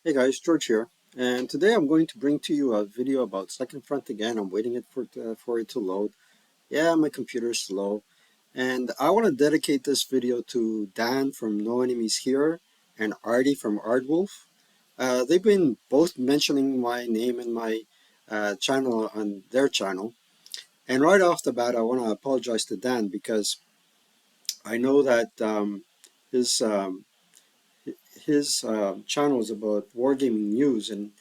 Hey guys, George here, and today I'm going to bring to you a video about Second Front again. I'm waiting for it to load. Yeah, my computer's slow, and I want to dedicate this video to Dan from No Enemies Here and Artie from Ardwolf. They've been both mentioning my name in my channel on their channel, and right off the bat, I want to apologize to Dan because I know that his um, his channel is about wargaming news and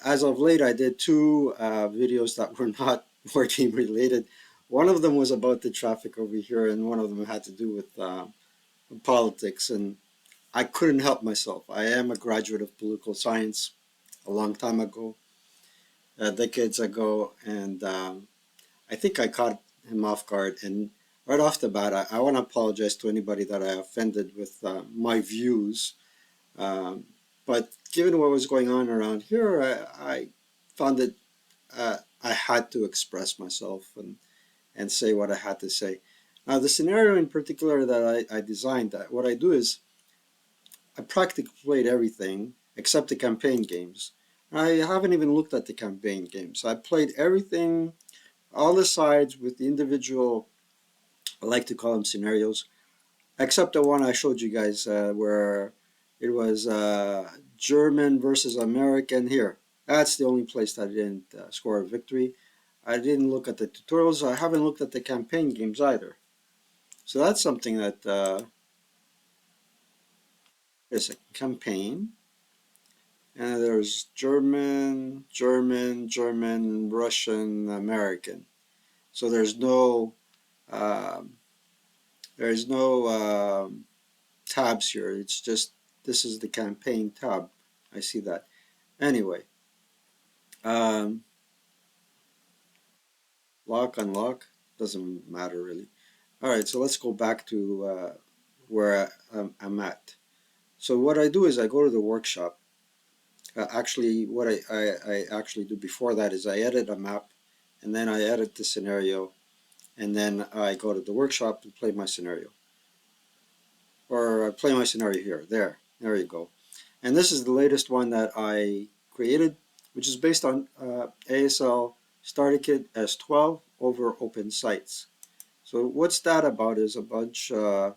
as of late, I did two videos that were not war game related. One of them was about the traffic over here, and one of them had to do with politics. And I couldn't help myself. I am a graduate of political science a long time ago, decades ago, and I think I caught him off guard. And right off the bat, I want to apologize to anybody that I offended with my views. Um, but given what was going on around here, I found it I had to express myself and say what I had to say. Now, the scenario in particular that I designed, what I do is I practically played everything except the campaign games. I haven't even looked at the campaign games. I played everything, all the sides with the individual, I like to call them scenarios, except the one I showed you guys where it was German versus American here. That's the only place that I didn't score a victory. I didn't look at the tutorials. I haven't looked at the campaign games either. So that's something that is a campaign. And there's German, Russian, American. So um, there's no tabs here. It's just this is the campaign tab. I see that. Anyway, um, lock unlock doesn't matter really. All right, so let's go back to where I'm at. So what I do is I go to the workshop. Actually, what I actually do before that is I edit a map, and then I edit the scenario, and then I go to the workshop and play my scenario, or I play my scenario here. There you go. And this is the latest one that I created, which is based on ASL Starter Kit S12 over open sites. So what's that about is a bunch of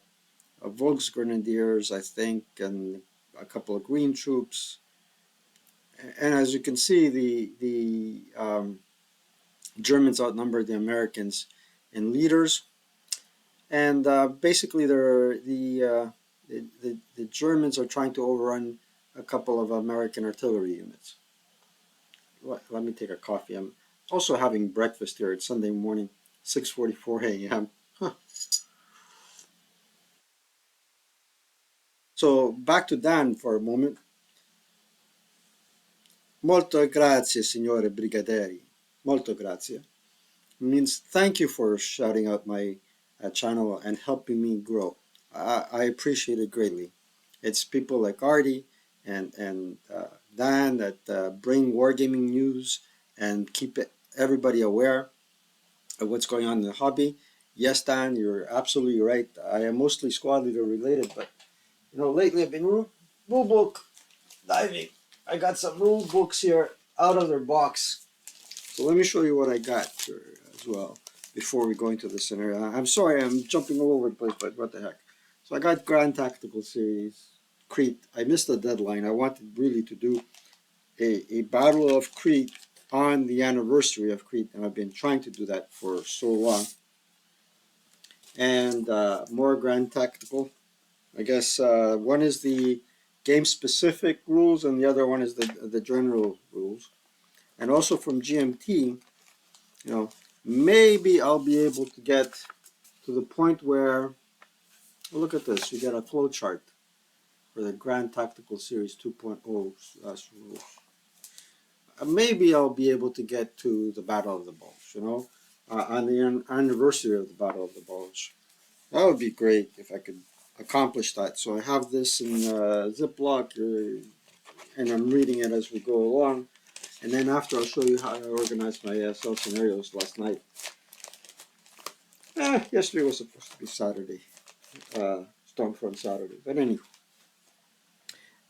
Volksgrenadiers, I think, and a couple of green troops. And as you can see, the Germans outnumber the Americans in leaders, and basically the Germans are trying to overrun a couple of American artillery units. Let me take a coffee. I'm also having breakfast here. It's Sunday morning, 6:44 a.m. Huh. So back to Dan for a moment. Molto grazie, signore brigadieri. Molto grazie. Means thank you for shouting out my channel and helping me grow. I appreciate it greatly. It's people like Artie and Dan that bring wargaming news and keep everybody aware of what's going on in the hobby. Yes, Dan, you're absolutely right. I am mostly squad leader related, but lately I've been rule book diving. I got some rule books here out of their box. So let me show you what I got here as well before we go into the scenario. I'm sorry, I'm jumping all over the place, but what the heck. So I got Grand Tactical Series, Crete. I missed the deadline. I wanted really to do a Battle of Crete on the anniversary of Crete, and I've been trying to do that for so long. And more Grand Tactical. I guess one is the game-specific rules, and the other one is the general rules. And also from GMT, you know, maybe I'll be able to get to the point where, well, look at this, you get a flow chart for the Grand Tactical Series 2.0 rules. Maybe I'll be able to get to the Battle of the Bulge, on the anniversary of the Battle of the Bulge. That would be great if I could accomplish that. So I have this in Ziploc, and I'm reading it as we go along. And then after, I'll show you how I organized my ASL scenarios last night. Yesterday was supposed to be Saturday, Stormfront Saturday. But anyway,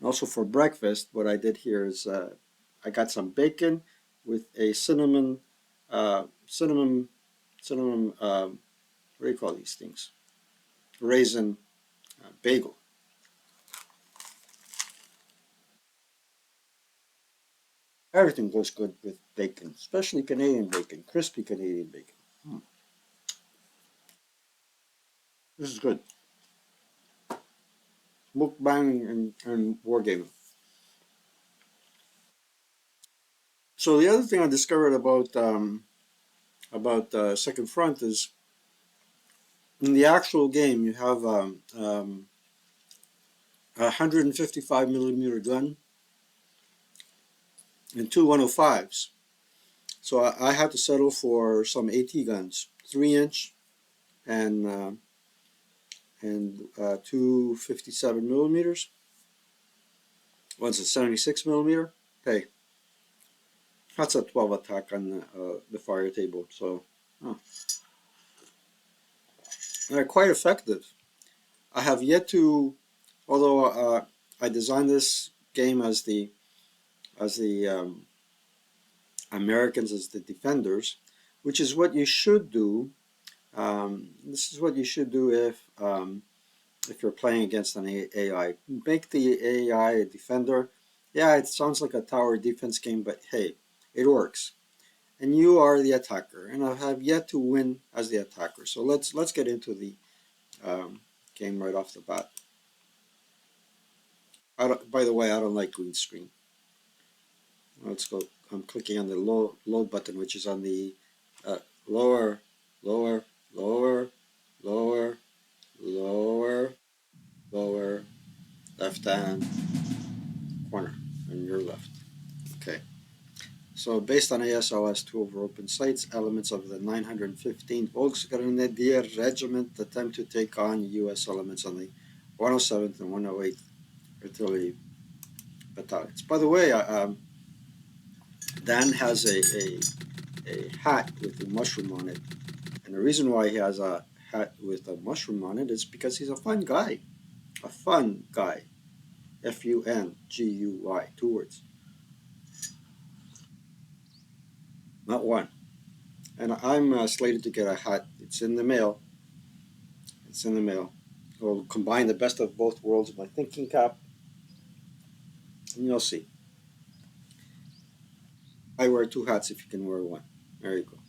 Also for breakfast, what I did here is I got some bacon with a cinnamon, uh, cinnamon, cinnamon. What do you call these things? Raisin bagel. Everything goes good with bacon, especially Canadian bacon, crispy Canadian bacon. Mm, this is good. Mukbang and wargaming. So the other thing I discovered about Second Front is in the actual game you have a 155 millimeter gun and two 105s. So I had to settle for some AT guns, 3 inch and two 57 millimeters. One's a 76 millimeter. Hey, that's a 12 attack on the fire table. So they're quite effective. I have yet to, although I designed this game as the Americans as the defenders, which is what you should do. This is what you should do if you're playing against an AI. Make the AI a defender. Yeah, it sounds like a tower defense game, but hey, it works. And you are the attacker, and I have yet to win as the attacker. So let's get into the game right off the bat. By the way, I don't like green screen. Let's go. I'm clicking on the load button, which is on the uh, lower, lower, lower, lower, lower, lower, left hand corner on your left. Okay. So based on ASLS2 over open sites, elements of the 915th Volksgrenadier Regiment attempt to take on U.S. elements on the 107th and 108th Artillery Battalions. By the way, Dan has a hat with a mushroom on it. And the reason why he has a hat with a mushroom on it is because he's a fun guy. A fun guy. F-U-N-G-U-Y. 2 words. Not one. And I'm slated to get a hat. It's in the mail. It's in the mail. We'll combine the best of both worlds with my thinking cap. And you'll see. I wear two hats if you can wear one. There you go.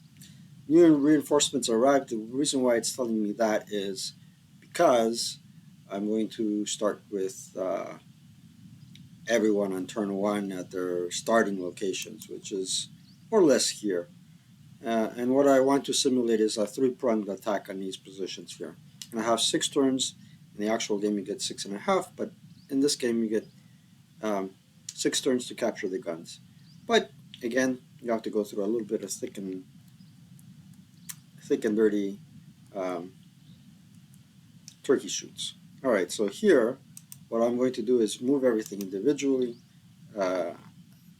New reinforcements arrived. The reason why it's telling me that is because I'm going to start with everyone on turn one at their starting locations, which is more or less here. And what I want to simulate is a three-pronged attack on these positions here. And I have 6 turns. In the actual game, you get 6.5, but in this game, you get 6 turns to capture the guns. But again, you have to go through a little bit of thick and dirty turkey shoots. All right, so here, what I'm going to do is move everything individually uh,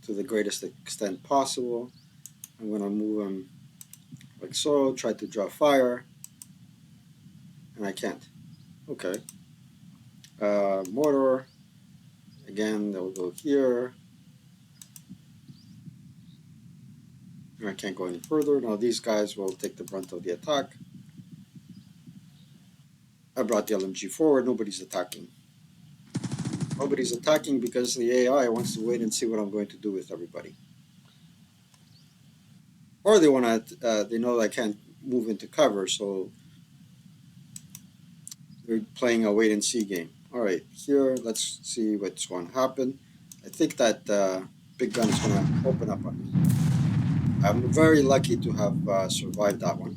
to the greatest extent possible. I'm going to move them like so, try to draw fire, and I can't. Okay. Mortar, again, they'll go here. I can't go any further. Now these guys will take the brunt of the attack. I brought the LMG forward. Nobody's attacking. Nobody's attacking because the AI wants to wait and see what I'm going to do with everybody. Or they want to, they know I can't move into cover, so they're playing a wait and see game. All right, here, let's see what's going to happen. I think that big gun is going to open up on me. I'm very lucky to have survived that one.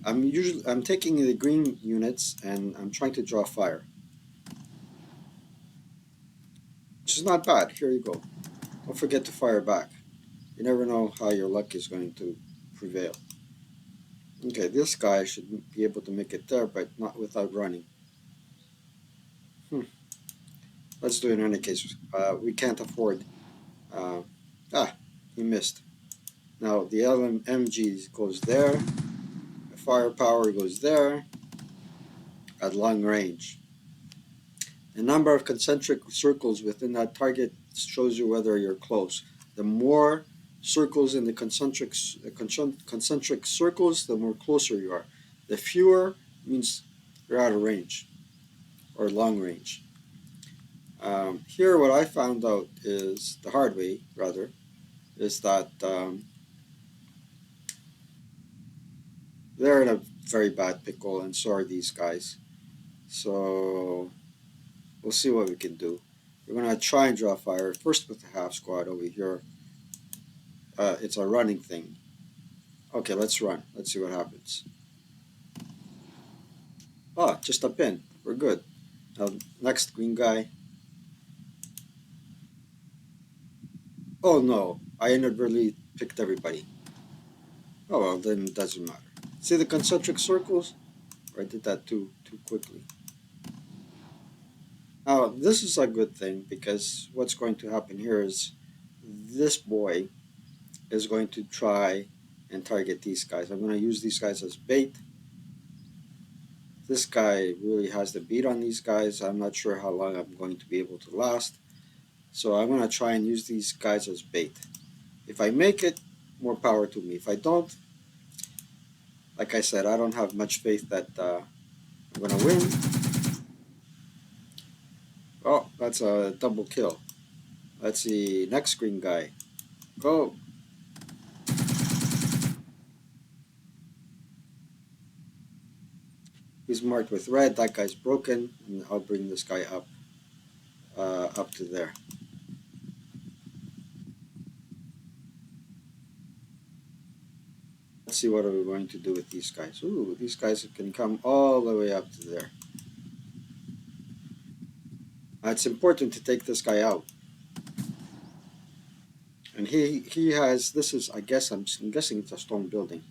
I'm taking the green units and I'm trying to draw fire, which is not bad. Here you go. Don't forget to fire back. You never know how your luck is going to prevail. Okay, this guy should be able to make it there, but not without running. Let's do it in any case. We can't afford. Uh, he missed. Now the LMG goes there. The firepower goes there at long range. The number of concentric circles within that target shows you whether you're close. The more circles in the concentric circles, the more closer you are. The fewer means you're out of range or long range. Here, what I found out is the hard way, rather, is that they're in a very bad pickle, and so are these guys. So we'll see what we can do. We're gonna try and draw fire first with the half squad over here. It's a running thing. Okay, let's run. Let's see what happens. Oh, just a pin. We're good. Now, next green guy. Oh no, I inadvertently picked everybody. Oh well, then it doesn't matter. See the concentric circles? I did that too quickly. Now, this is a good thing because what's going to happen here is this boy is going to try and target these guys. I'm going to use these guys as bait. This guy really has the beat on these guys. I'm not sure how long I'm going to be able to last. So I'm going to try and use these guys as bait. If I make it, more power to me. If I don't, like I said, I don't have much faith that I'm going to win. Oh, that's a double kill. Let's see, next green guy. Go. He's marked with red. That guy's broken. And I'll bring this guy up to there. Let's see what are we going to do with these guys. Ooh, these guys can come all the way up to there. It's important to take this guy out. And he has, this is, I'm guessing it's a stone building.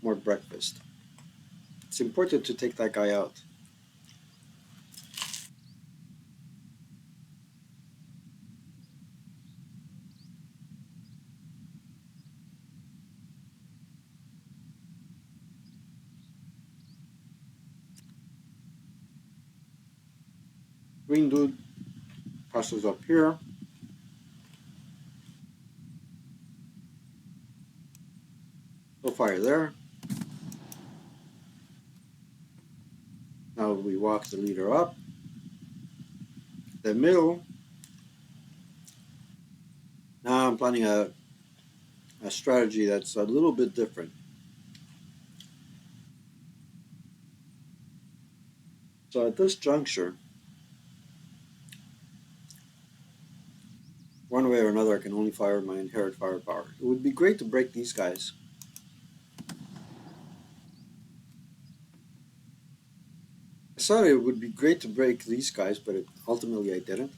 More breakfast. It's important to take that guy out. Green dude passes up here. No fire there. Now we walk the leader up. The middle. Now I'm planning a strategy that's a little bit different. So at this juncture, one way or another, I can only fire my inherent firepower. It would be great to break these guys. I thought it would be great to break these guys, but ultimately I didn't.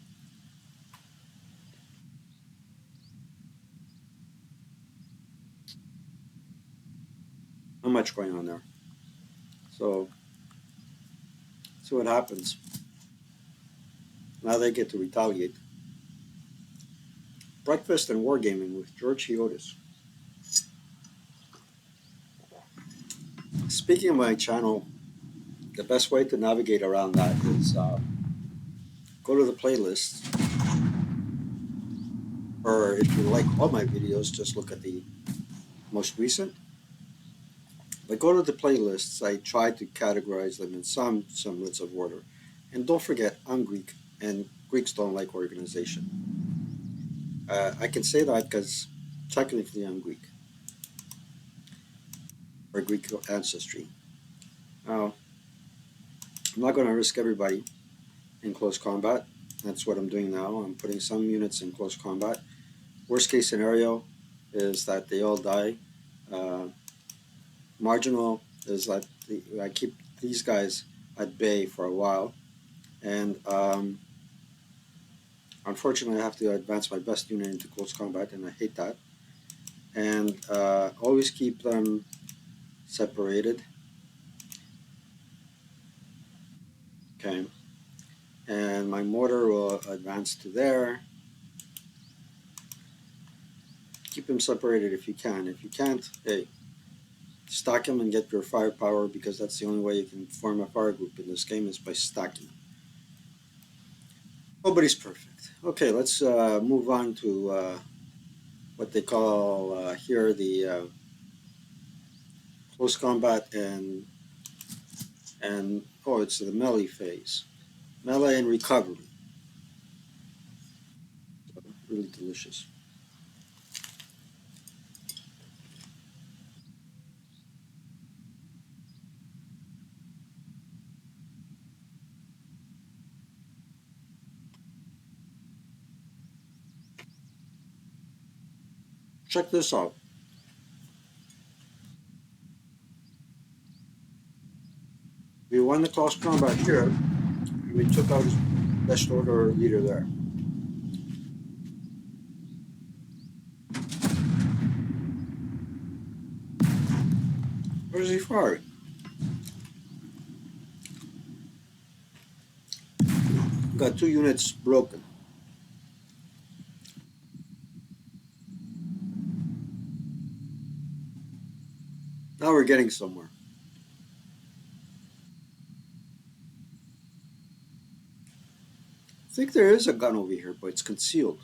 Not much going on there. So, see what happens. Now they get to retaliate. Breakfast and Wargaming with George Chiotis. Speaking of my channel, the best way to navigate around that is go to the playlists, or if you like all my videos, just look at the most recent. But go to the playlists. I try to categorize them in some semblance of order. And don't forget, I'm Greek, and Greeks don't like organization. I can say that because technically I'm Greek, or Greek ancestry. Now, I'm not going to risk everybody in close combat. That's what I'm doing now. I'm putting some units in close combat. Worst case scenario is that they all die. Marginal is that I keep these guys at bay for a while, and unfortunately I have to advance my best unit into close combat, and I hate that. And always keep them separated. Okay, and my mortar will advance to there. Keep them separated if you can. If you can't, hey, stack them and get your firepower, because that's the only way you can form a fire group in this game, is by stacking. Nobody's perfect. Okay, let's move on to what they call here the close combat and oh, it's the melee phase, melee and recovery. Really delicious. Check this out. We won the close combat here, and we took out his best order leader there. Where's he firing? Got two units broken. Now we're getting somewhere. I think there is a gun over here, but it's concealed.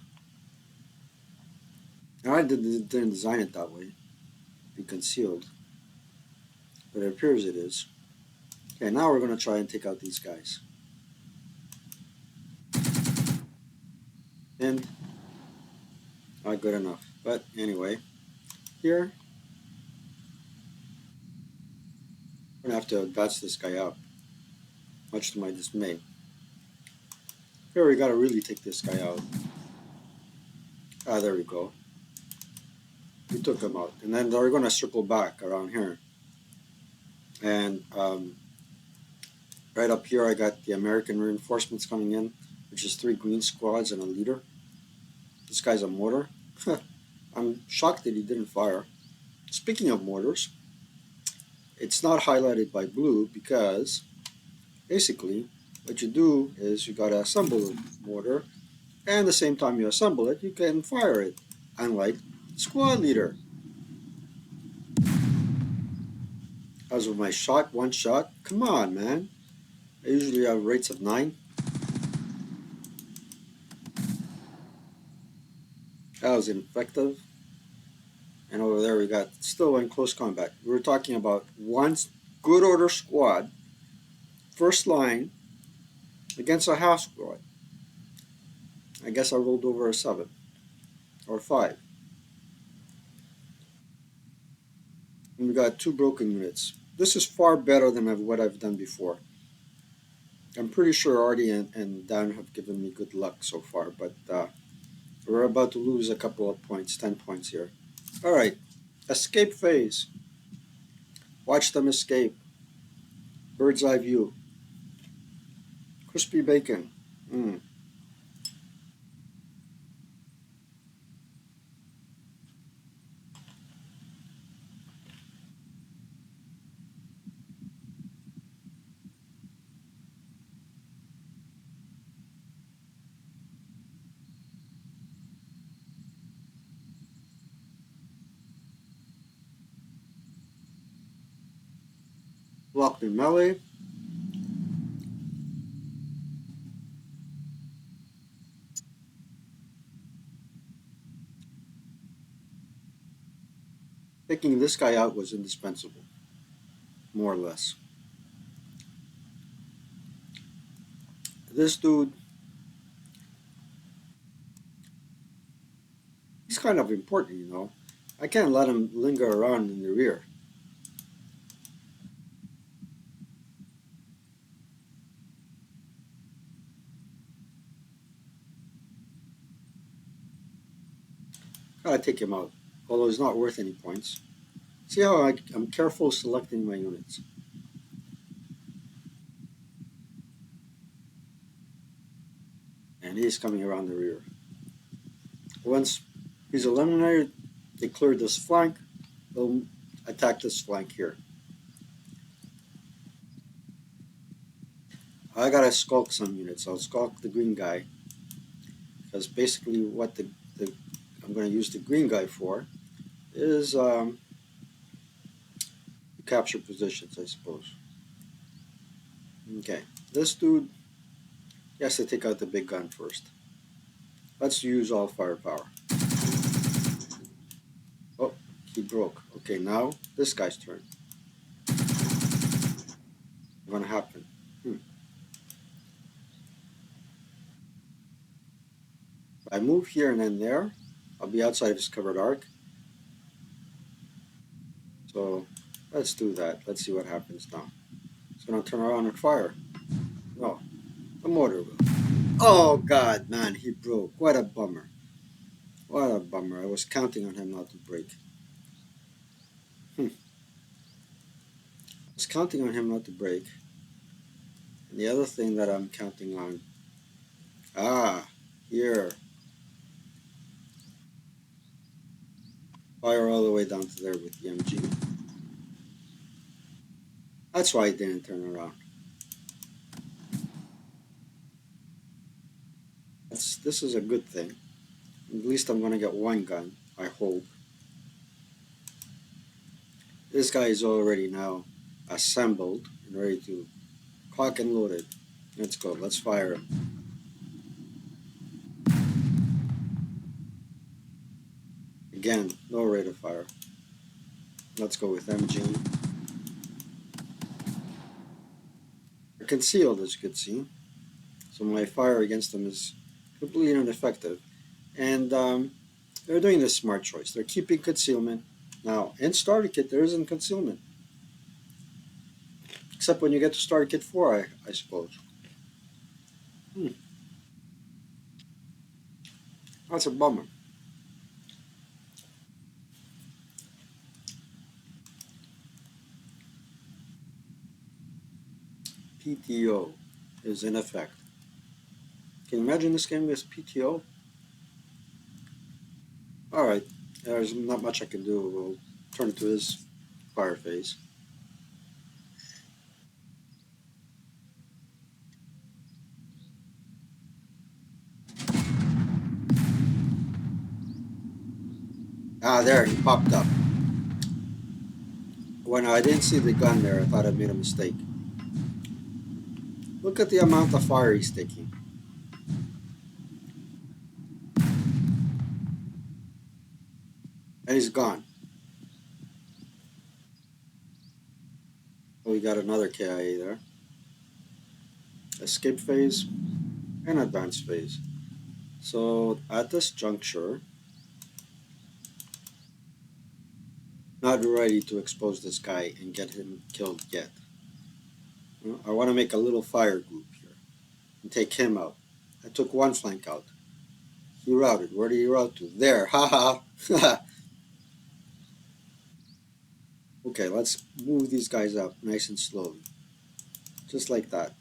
Now I didn't design it that way, be concealed, but it appears it is. Okay, now we're going to try and take out these guys. And not good enough. But anyway, here, I'm going to have to advance this guy out, much to my dismay. Here we got to really take this guy out. Ah, there we go. We took him out. And then we're going to circle back around here. And right up here, I got the American reinforcements coming in, which is 3 green squads and a leader. This guy's a mortar. I'm shocked that he didn't fire. Speaking of mortars, it's not highlighted by blue because basically what you do is you got to assemble a mortar, and at the same time you assemble it, you can fire it, unlike squad leader. As with my shot, one shot, come on, man. I usually have rates of 9. That was ineffective. And over there we got still in close combat. We were talking about one good order squad, first line, against a half squad. I guess I rolled over a 7 or 5. And we got 2 broken units. This is far better than what I've done before. I'm pretty sure Artie and Dan have given me good luck so far, but we're about to lose a couple of points, 10 points here. Alright, escape phase. Watch them escape. Bird's eye view. Crispy bacon. Block the melee. Taking this guy out was indispensable, more or less. This dude, he's kind of important, you know. I can't let him linger around in the rear. Gotta take him out, although he's not worth any points. See how I'm careful selecting my units. And he's coming around the rear. Once he's eliminated, they cleared this flank, they'll attack this flank here. I gotta skulk some units. I'll skulk the green guy, because basically what I'm going to use the green guy for is capture positions, I suppose. Okay, this dude, He has to take out the big gun first. Let's use all firepower. Oh, he broke. Okay, now this guy's turn. What's gonna happen? If I move here and then there, I'll be outside of his covered arc. So let's do that. Let's see what happens now. It's gonna turn around and fire. No, the motor will. Oh God, man, he broke. What a bummer. What a bummer. I was counting on him not to break. I was counting on him not to break. And the other thing that I'm counting on, here, fire all the way down to there with the MG. That's why I didn't turn around. This is a good thing. At least I'm gonna get one gun, I hope. This guy is already now assembled and ready to cock and loaded. Let's go. Let's fire him. Again, no rate of fire. Let's go with MG. They're concealed, as you can see. So my fire against them is completely ineffective. And they're doing this smart choice. They're keeping concealment. Now, in starter kit, there isn't concealment. Except when you get to starter kit 4, I suppose. That's a bummer. PTO is in effect. Can you imagine this game with PTO? Alright, there's not much I can do. We'll turn to his fire phase. There, he popped up. When I didn't see the gun there, I thought I made a mistake. Look at the amount of fire he's taking. And he's gone. Oh, we got another KIA there. Escape phase and advance phase. So at this juncture, not ready to expose this guy and get him killed yet. I want to make a little fire group here and take him out. I took one flank out. He routed. Where did he route to? There. Ha ha. Okay, let's move these guys up nice and slowly. Just like that.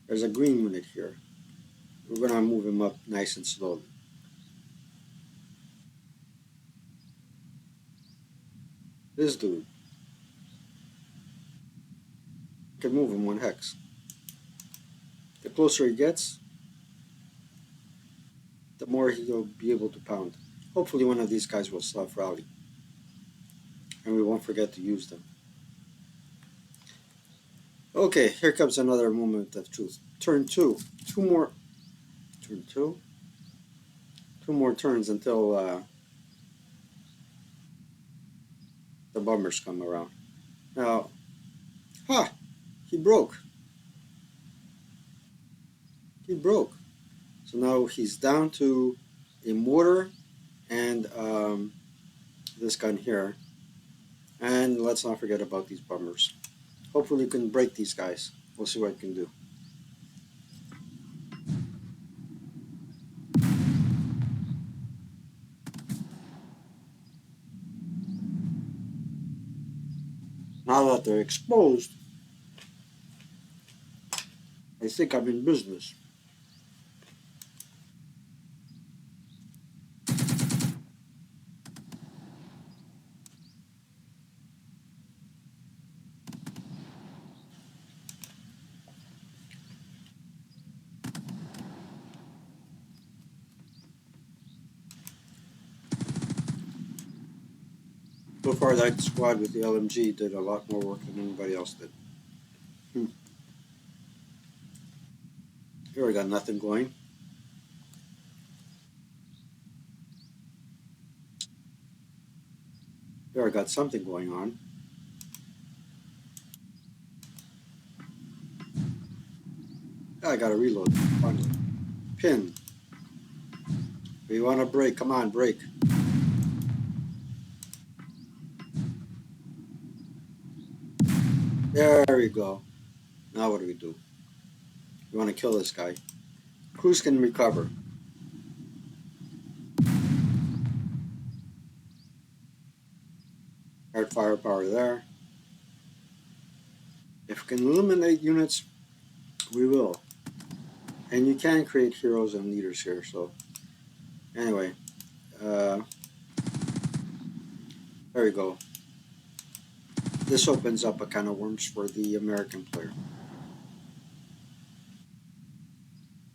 There's a green unit here. We're going to move him up nice and slowly. This dude. Can move him 1 hex. The closer he gets, the more he'll be able to pound. Hopefully one of these guys will self-rally. And we won't forget to use them. Okay, here comes another moment of truth. Turn 2. Turn 2? 2 more turns until the bombers come around. Now, he broke. He broke. So now he's down to a mortar and this gun here. And let's not forget about these bombers. Hopefully we can break these guys. We'll see what we can do. Now that they're exposed, I think I'm in business. So far, that squad with the LMG did a lot more work than anybody else did. Here we got nothing going. Here I got something going on. I gotta reload. Finally. Pin. We want to break. Come on, break. There we go. Now what do we do? We want to kill this guy. Crews can recover. Add firepower there. If we can eliminate units, we will. And you can create heroes and leaders here. So anyway, there we go. This opens up a can of worms for the American player.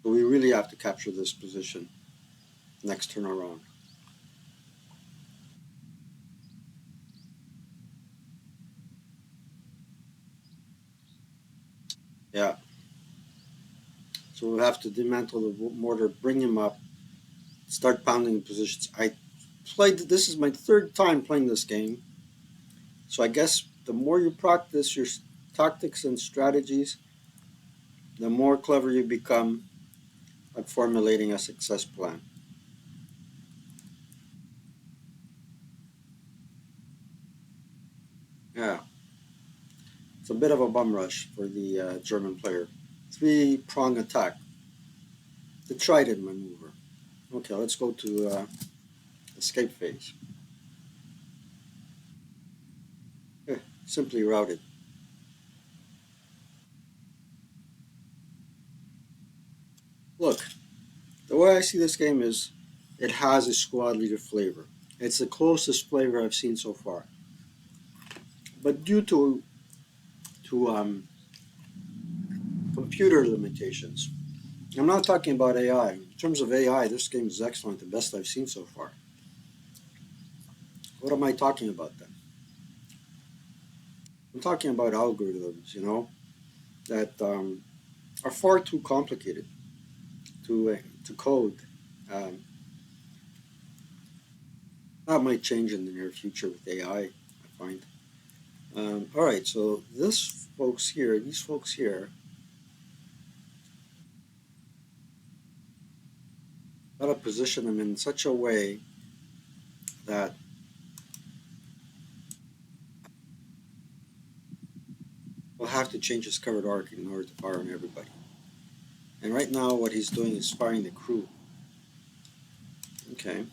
So we really have to capture this position next turn around. Yeah. So we'll have to dismantle the mortar, bring him up, start pounding positions. I played, this is my third time playing this game. So I guess the more you practice your tactics and strategies, the more clever you become at formulating a success plan. Yeah, it's a bit of a bum rush for the German player. Three-prong attack, the trident maneuver. Okay, let's go to escape phase. Simply routed. Look, the way I see this game is it has a squad leader flavor. It's the closest flavor I've seen so far. But due to computer limitations, I'm not talking about AI. In terms of AI, this game is excellent, the best I've seen so far. What am I talking about then? I'm talking about algorithms, that are far too complicated to code. Um, that might change in the near future with AI, I find. All right, so these folks here, gotta position them in such a way that we'll have to change his covered arc in order to fire on everybody. And right now, what he's doing is firing the crew. Okay.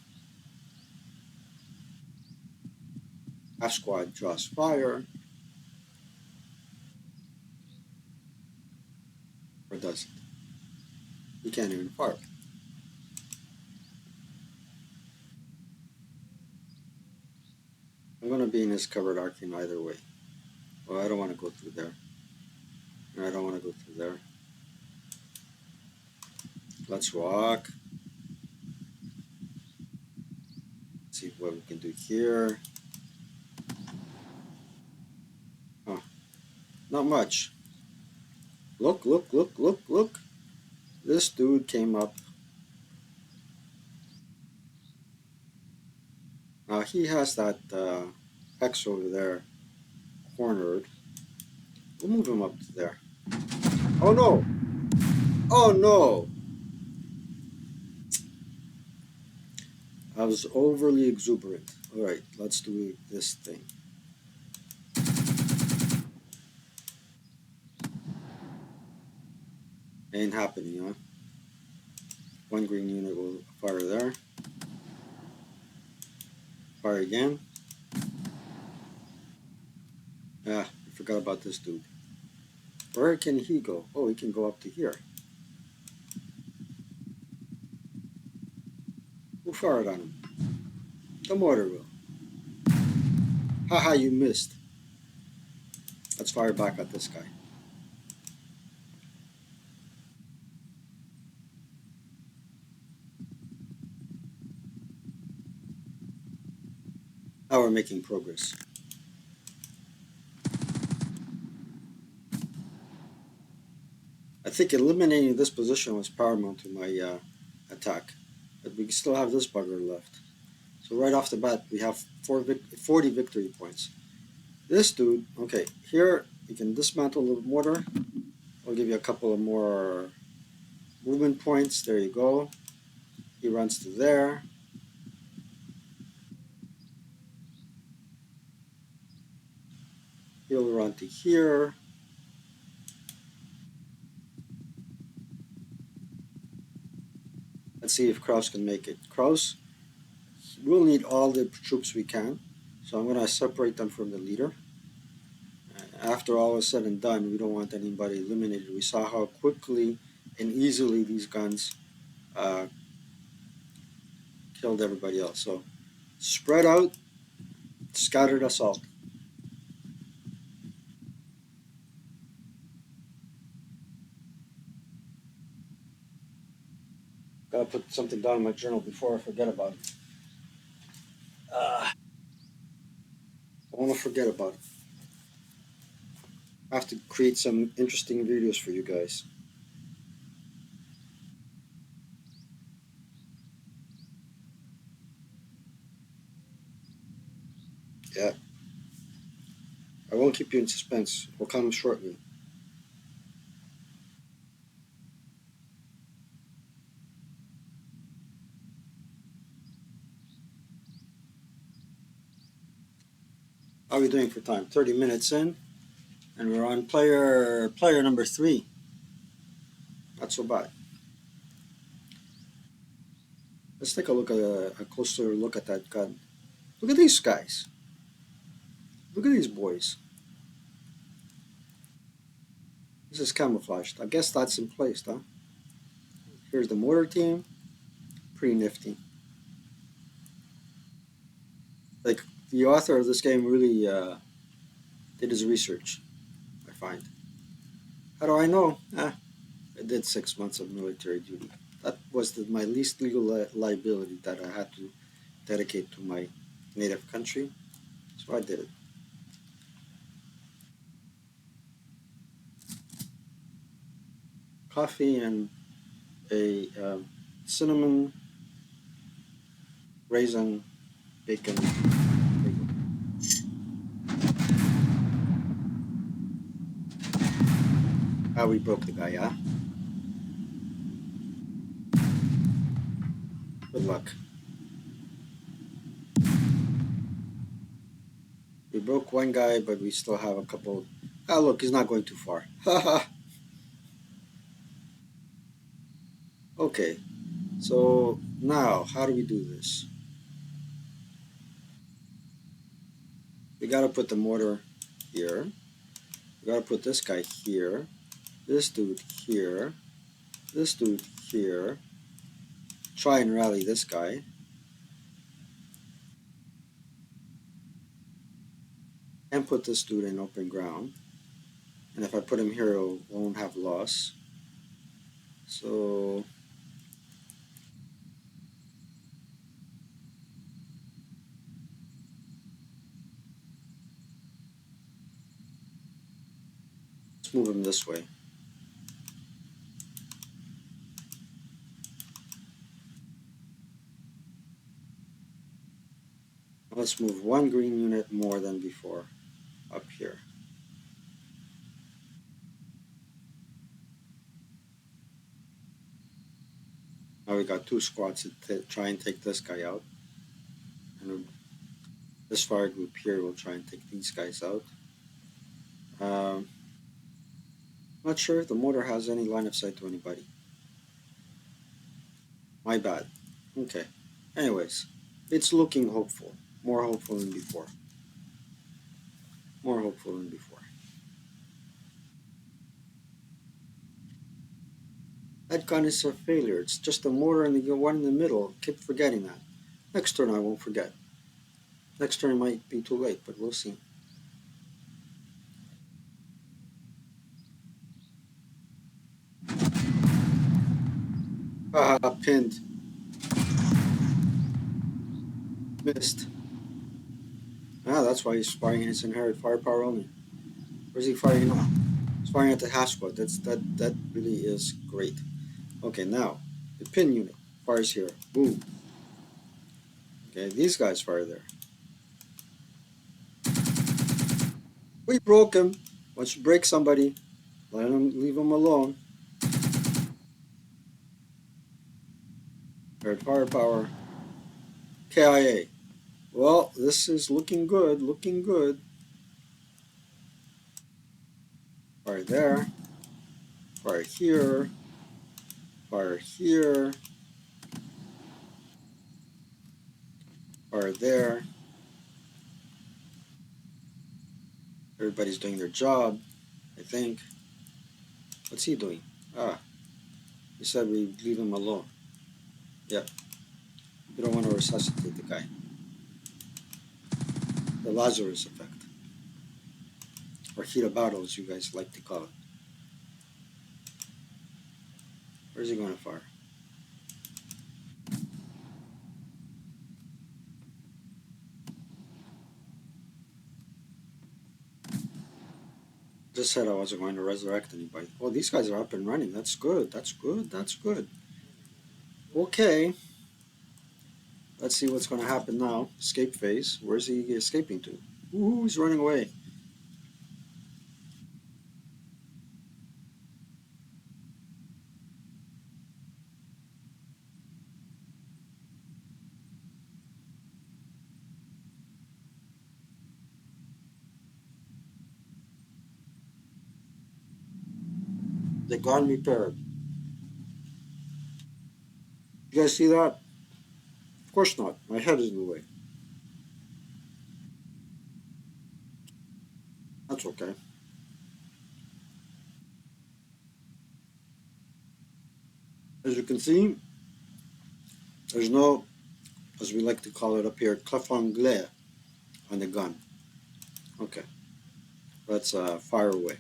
Half squad draws fire, or doesn't. He can't even fire. I'm going to be in his covered arc in either way. Well, I don't want to go through there. I don't want to go through there. Let's walk. See what we can do here. Huh. Not much. Look, look, look, look, look. This dude came up. Now he has that hex over there cornered. We'll move him up to there. Oh no! Oh no! I was overly exuberant. Alright, let's do this thing. Ain't happening, huh? One green unit will fire there. Fire again. Ah, I forgot about this dude. Where can he go? Oh, he can go up to here. Who fired on him? The mortar will. Haha, you missed. Let's fire back at this guy. Now we're making progress. I think eliminating this position was paramount to my attack. But we still have this bugger left. So right off the bat, we have 40 victory points. This dude, okay, here you can dismantle the mortar. I'll give you a couple of more movement points. There you go. He runs to there. He'll run to here. Let's see if Kraus can make it. Kraus, we'll need all the troops we can. So I'm going to separate them from the leader. After all is said and done, we don't want anybody eliminated. We saw how quickly and easily these guns killed everybody else. So spread out, scattered assault. Gotta put something down in my journal before I forget about it. I want to forget about it. I have to create some interesting videos for you guys. Yeah. I won't keep you in suspense. We'll come shortly. How are we doing for time? 30 minutes in, and we're on player number 3. Not so bad. Let's take a look at a closer look at that gun. Look at these guys. Look at these boys. This is camouflaged. I guess that's in place, huh? Here's the mortar team. Pretty nifty. Like, the author of this game really did his research, I find. How do I know? I did 6 months of military duty. That was my least legal liability that I had to dedicate to my native country. So I did it. Coffee and a cinnamon raisin bacon bagel. How we broke the guy, huh? Good luck. We broke one guy, but we still have a couple. Ah, look, he's not going too far. Haha. Okay, so now how do we do this? We gotta put the mortar here. We gotta put this guy here. This dude here. This dude here. Try and rally this guy. And put this dude in open ground. And if I put him here, I won't have loss. So let's move him this way. Let's move one green unit more than before up here. Now we got 2 squads to try and take this guy out. And this fire group here will try and take these guys out. Not sure if the mortar has any line of sight to anybody. My bad. Okay. Anyways, it's looking hopeful. More hopeful than before. More hopeful than before. That gun is a failure. It's just the mortar and the one in the middle. Keep forgetting that. Next turn I won't forget. Next turn it might be too late, but we'll see. Ah, pinned. Missed. Ah, that's why he's firing his inherent firepower only. Where's he firing now? firing at the hash squad. That really is great. Okay, now the pin unit fires here. Boom. Okay, these guys fire there. We broke him. Once you break somebody, leave them alone. Third firepower. KIA. Well, this is looking good. Looking good. Fire there. Fire here. Fire here. Fire there. Everybody's doing their job, I think. What's he doing? Ah, he said we leave him alone. Yeah, you don't want to resuscitate the guy. The Lazarus effect. Or Hirabato, as you guys like to call it. Where's he going to fire? Just said I wasn't going to resurrect anybody. Oh, these guys are up and running. That's good. That's good. That's good. Okay. Let's see what's going to happen now. Escape phase. Where's he escaping to? Ooh, he's running away. They gone repaired. You guys see that? Of course not. My head is in the way. That's okay. As you can see, there's no, as we like to call it up here, clef anglais on the gun. Okay, let's fire away.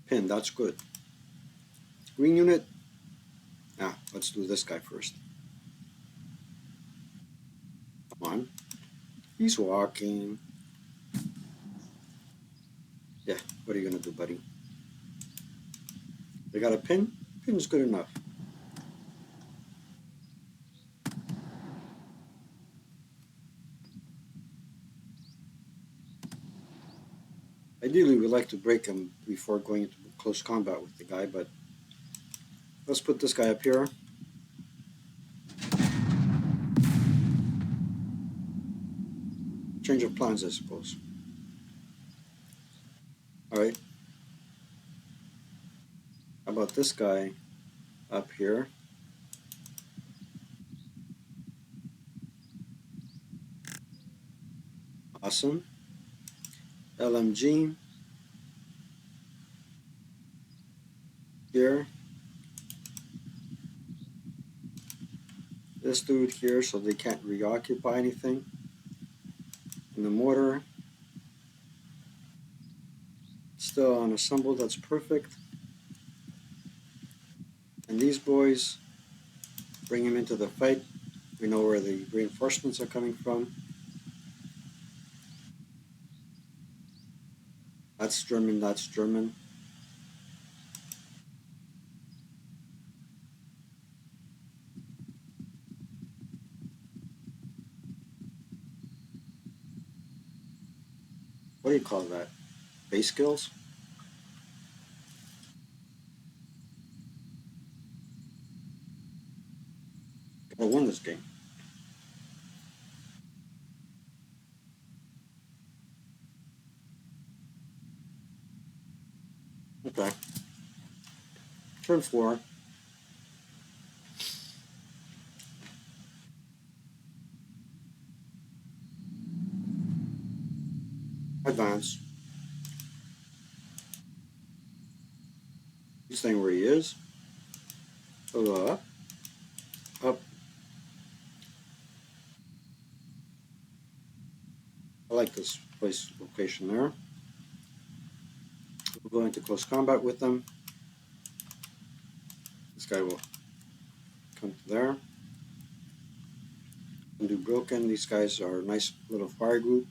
Pin, that's good. Green unit. Ah, let's do this guy first. Come on. He's walking. Yeah, what are you going to do, buddy? They got a pin? Pin's good enough. Ideally, we like to break him before going into close combat with the guy, but let's put this guy up here. Change of plans, I suppose. All right. How about this guy up here? Awesome. LMG here. This dude here so they can't reoccupy anything. And the mortar still unassembled, that's perfect. And these boys, bring him into the fight. We know where the reinforcements are coming from. That's German, that's German. What do you call that? Base skills? Gotta win this game. Okay. Turn 4. Advance. He's staying where he is. Up. Up. I like this place location there. We'll go into close combat with them. This guy will Come to there. And do broken. These guys are a nice little fire group.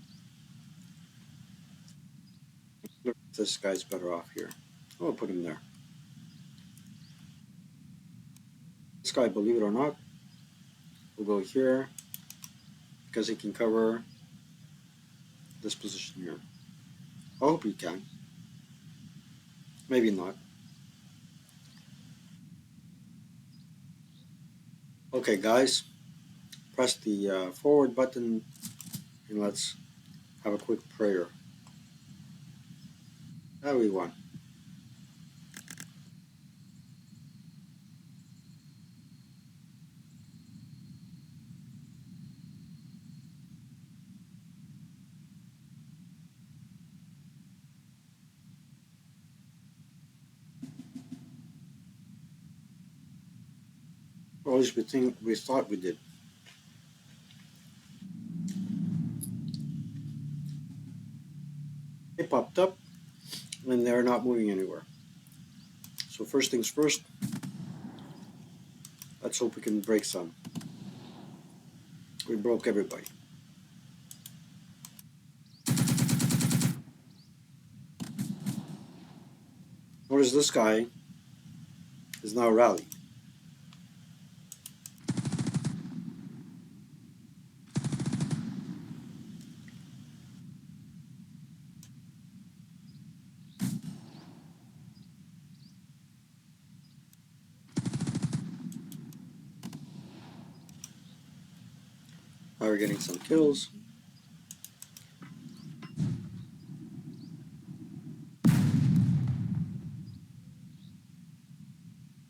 This guy's better off here. I'll put him there. This guy, believe it or not, will go here because he can cover this position here. I hope he can. Maybe not. Okay, guys, press the forward button and let's have a quick prayer. Everyone. Or at least we thought we did. They popped up and they're not moving anywhere. So first things first, let's hope we can break some. We broke everybody. Notice this guy is now rallied. Now we're getting some kills.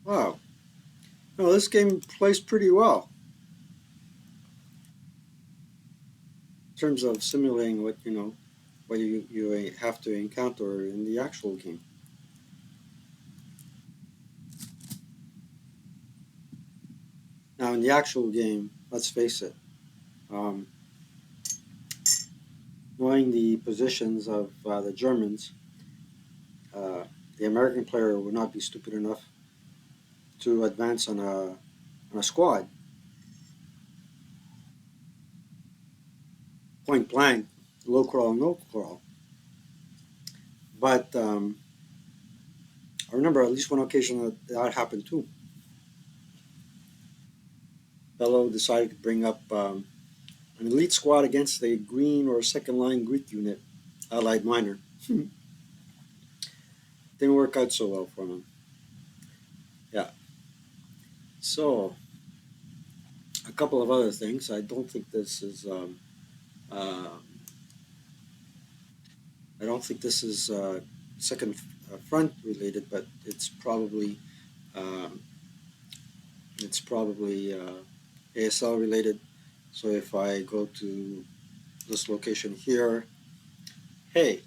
Wow. No, this game plays pretty well in terms of simulating what you have to encounter in the actual game. Now in the actual game, let's face it, um, knowing the positions of the Germans, uh, the American player would not be stupid enough to advance on a squad. Point blank, low crawl, no crawl. But I remember at least one occasion that happened too. Fellow decided to bring up an elite squad against a green or second line Greek unit, allied minor. Didn't work out so well for him. Yeah. So a couple of other things. I don't think this is. Uh, I don't think this is second front related, but um, it's probably ASL related. So if I go to this location here, hey,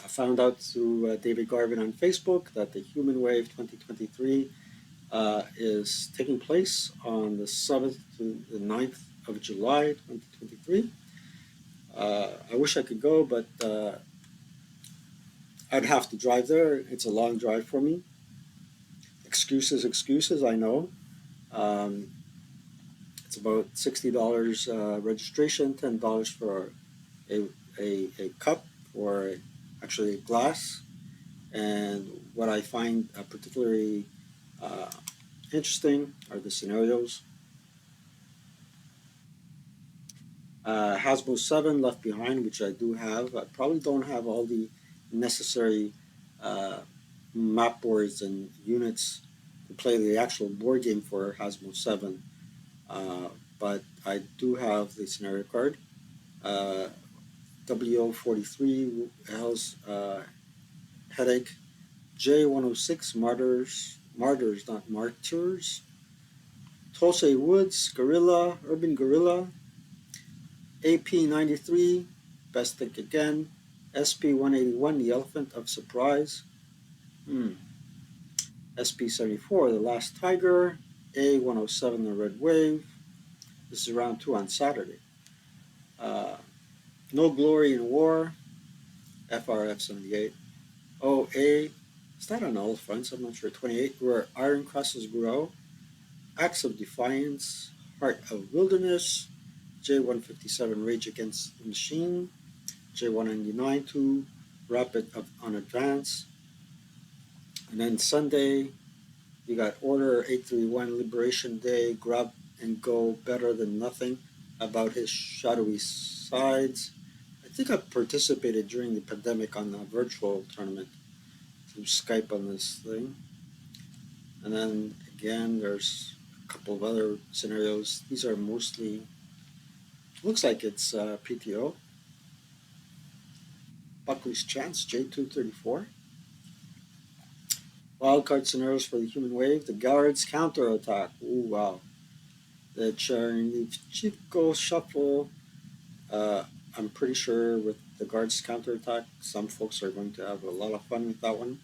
I found out through David Garvin on Facebook that the Human Wave 2023 is taking place on the 7th to the 9th of July 2023. I wish I could go, but I'd have to drive there. It's a long drive for me. Excuses, I know. Um, it's about $60 registration, $10 for a, a cup or actually a glass. And what I find particularly uh, interesting are the scenarios. Hasbro 7 Left Behind, which I do have. I probably don't have all the necessary uh, map boards and units to play the actual board game for Hasbro 7, but I do have the scenario card. WO43 Hell's Headache, J106 Martyrs, not Martyrs, Tulsa Woods, Gorilla, Urban Gorilla, AP93, Best Think Again, SP181, The Elephant of Surprise, SP74, The Last Tiger, A107, The Red Wave. This is round 2 on Saturday. No Glory in War, FRF78. OA, is that on all fronts? I'm not sure. 28, Where Iron Crosses Grow. Acts of Defiance, Heart of Wilderness, J157 Rage Against the Machine, J199 2 Rapid on Advance, and then Sunday you got Order 831 Liberation Day, Grab and Go Better Than Nothing, about his shadowy sides. I think I participated during the pandemic on a virtual tournament through Skype on this thing. And then again, there's a couple of other scenarios. These are mostly, looks like it's PTO. Buckley's Chance, J234. Wildcard scenarios for the human wave. The guards counterattack. Ooh, wow. The Chico shuffle. Uh, I'm pretty sure with the guards counterattack, some folks are going to have a lot of fun with that one.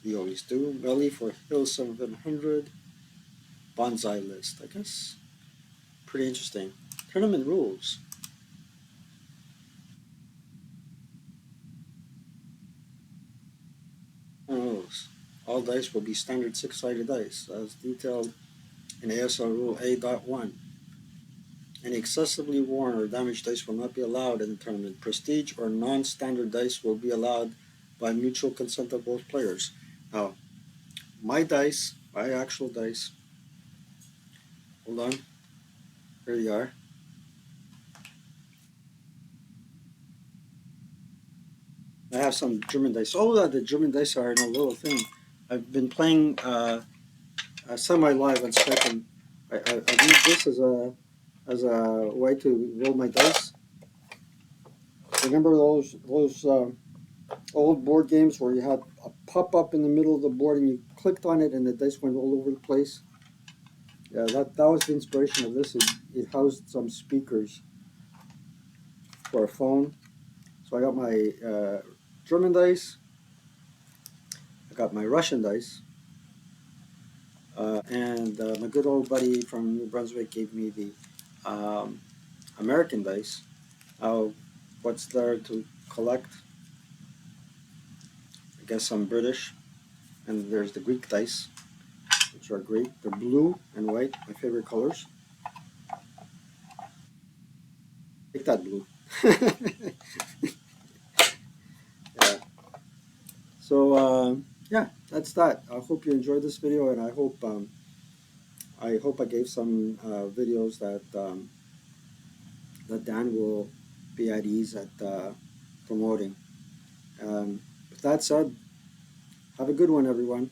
We always do. Belly for Hill 700. Bonsai list, I guess. Pretty interesting. Tournament rules. Rules. All dice will be standard six-sided dice, as detailed in ASL Rule A.1. Any excessively worn or damaged dice will not be allowed in the tournament. Prestige or non-standard dice will be allowed by mutual consent of both players. Now, my dice, my actual dice, hold on, here they are. I have some German dice. Oh, the German dice are in a little thing. I've been playing semi-live on Skype, and I use this as a way to roll my dice. Remember those old board games where you had a pop-up in the middle of the board and you clicked on it and the dice went all over the place? Yeah, that was the inspiration of this. It housed some speakers for a phone. So I got my German dice, I got my Russian dice, and my good old buddy from New Brunswick gave me the um, American dice. What's there to collect? I guess I'm British. And there's the Greek dice, which are great. They're blue and white, my favorite colors. Take that, blue. Yeah. So yeah, that's that. I hope you enjoyed this video, and I hope I gave some videos that Dan will be at ease at promoting. With that said, have a good one, everyone.